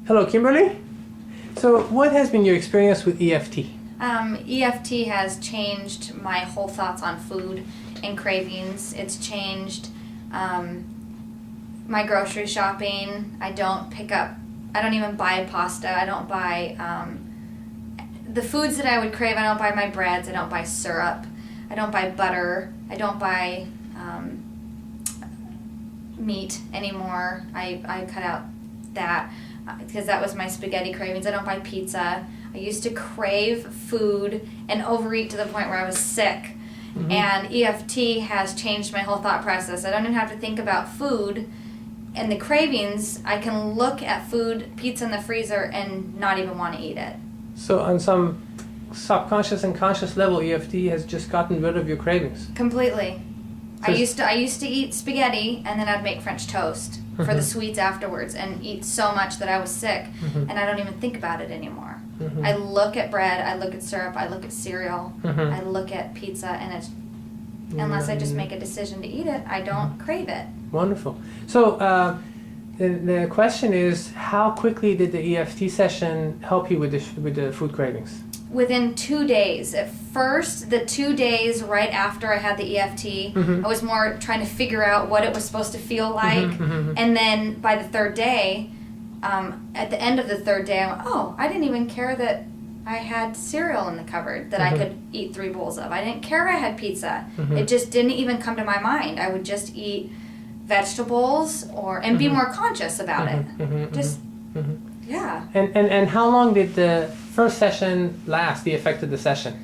Hello, Kimberly. So, what has been your experience with EFT? EFT has changed my whole thoughts on food and cravings. It's changed my grocery shopping. I don't even buy pasta. I don't buy the foods that I would crave. I don't buy my breads. I don't buy syrup. I don't buy butter. I don't buy meat anymore. I cut out that because that was my spaghetti cravings. I don't buy pizza. I used to crave food and overeat to the point where I was sick. Mm-hmm. And EFT has changed my whole thought process. I don't even have to think about food and the cravings. I can look at food, pizza in the freezer, and not even want to eat it. So on some subconscious and conscious level, EFT has just gotten rid of your cravings? Completely. So I used to eat spaghetti, and then I'd make French toast Mm-hmm. for the sweets afterwards and eat so much that I was sick, Mm-hmm. and I don't even think about it anymore. Mm-hmm. I look at bread, I look at syrup, I look at cereal, Mm-hmm. I look at pizza, and it's unless I just make a decision to eat it, I don't crave it. Wonderful. So the question is, how quickly did the EFT session help you with the food cravings? Within 2 days. At first, the 2 days right after I had the EFT, Mm-hmm. I was more trying to figure out what it was supposed to feel like. Mm-hmm. And then by the third day, at the end of the third day, I went, oh, I didn't even care that I had cereal in the cupboard that Mm-hmm. I could eat 3 bowls of. I didn't care I had pizza. Mm-hmm. It just didn't even come to my mind. I would just eat vegetables and be Mm-hmm. more conscious about it. Mm-hmm. Just, Mm-hmm. yeah. And how long did the first session last, the effect of the session?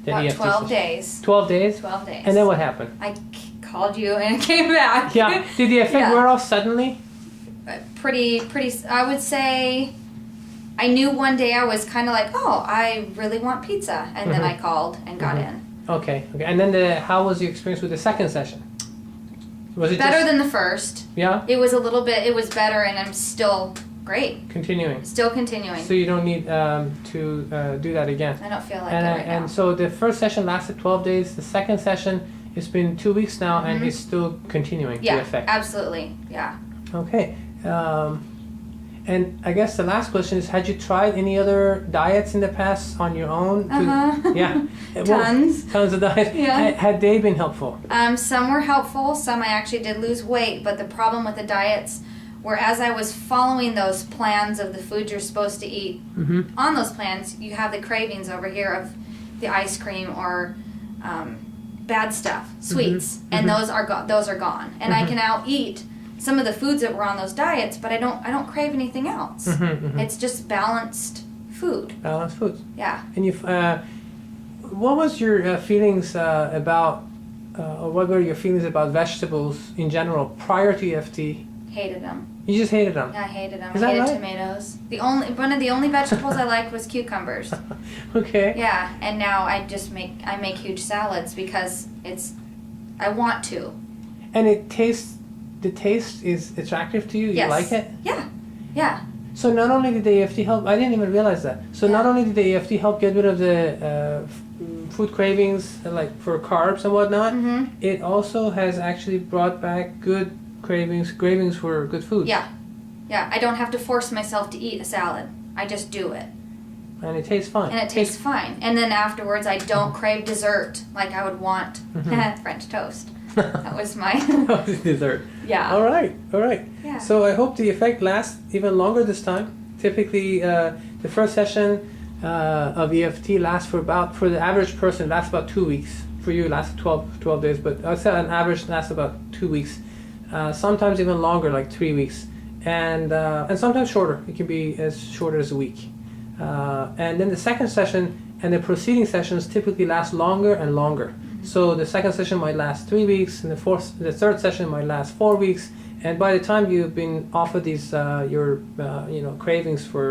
The About EFT 12 session? days. 12 days? 12 days. And then what happened? I called you and it came back. Yeah. Did the effect Yeah. wear off suddenly? Pretty, I would say, I knew one day I was kind of like, oh, I really want pizza. And then I called and got Mhm. in. Okay. And then how was your experience with the second session? Was it Better just, than the first. Yeah? It was it was better, and I'm still great. Continuing. Still continuing. So you don't need to do that again. I don't feel like And, it right and now. so the first session lasted 12 days. The second session, it's been 2 weeks now, and Mhm. it's still continuing the Yeah, effect. absolutely. Yeah. Okay. And I guess the last question is, had you tried any other diets in the past on your own? Uh-huh. Yeah. Tons. Tons of diets. Yeah. Had they been helpful? Some were helpful. Some I actually did lose weight, but the problem with the diets were as I was following those plans of the foods you're supposed to eat, Mm-hmm. on those plans, you have the cravings over here of the ice cream or bad stuff, sweets, and those are gone. And I can now eat some of the foods that were on those diets, but I don't crave anything else. It's just balanced food. Balanced foods. Yeah. And what was your feelings about, or what were your feelings about vegetables in general prior to EFT? Hated them. You just hated them. Yeah, I hated them. Is I that hated right? tomatoes. One of the only vegetables I liked was cucumbers. Okay. Yeah, and now I make huge salads because I want to. And the taste is attractive to you? Yes. You like it? Yeah. Yeah. So not only did the EFT help, I didn't even realize that. So not Yeah. only did the EFT help get rid of the food cravings, like for carbs and whatnot, Mhm. it also has actually brought back good cravings for good foods. Yeah. Yeah, I don't have to force myself to eat a salad. I just do it. And it tastes fine. And it tastes fine. And then afterwards I don't crave dessert like I would want French toast. That was my dessert. Yeah. All right. Yeah. So I hope the effect lasts even longer this time. Typically, the first session of EFT lasts for the average person, lasts about 2 weeks. For you, it lasts 12 days, but I'd say on average lasts about 2 weeks. Sometimes even longer, like 3 weeks. And sometimes shorter. It can be as short as a week. And then the second session and the preceding sessions typically last longer and longer. So the second session might last 3 weeks, and the third session might last 4 weeks. And by the time you've been off of these your cravings for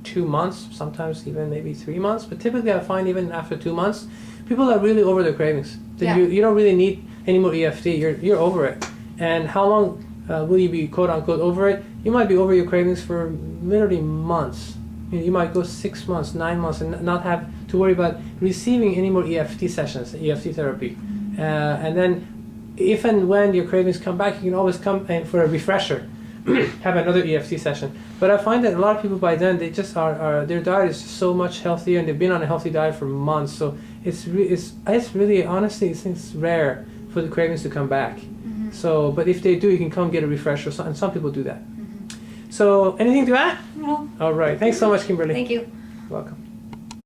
2 months, sometimes even maybe 3 months, but typically I find even after 2 months, people are really over their cravings. Yeah. You don't really need any more EFT. You're over it. And how long will you be quote unquote over it? You might be over your cravings for literally months. You might go 6 months, 9 months, and not have to worry about receiving any more EFT sessions, EFT therapy. And then if and when your cravings come back, you can always come in for a refresher. have another EFT session. But I find that a lot of people by then, they just are their diet is so much healthier, and they've been on a healthy diet for months. So it's really, honestly, it's rare for the cravings to come back. Mm-hmm. So, but if they do, you can come get a refresher, and some people do that. Mm-hmm. So anything to add? No. All right. Thanks so much, Kimberly. Thank you. Welcome.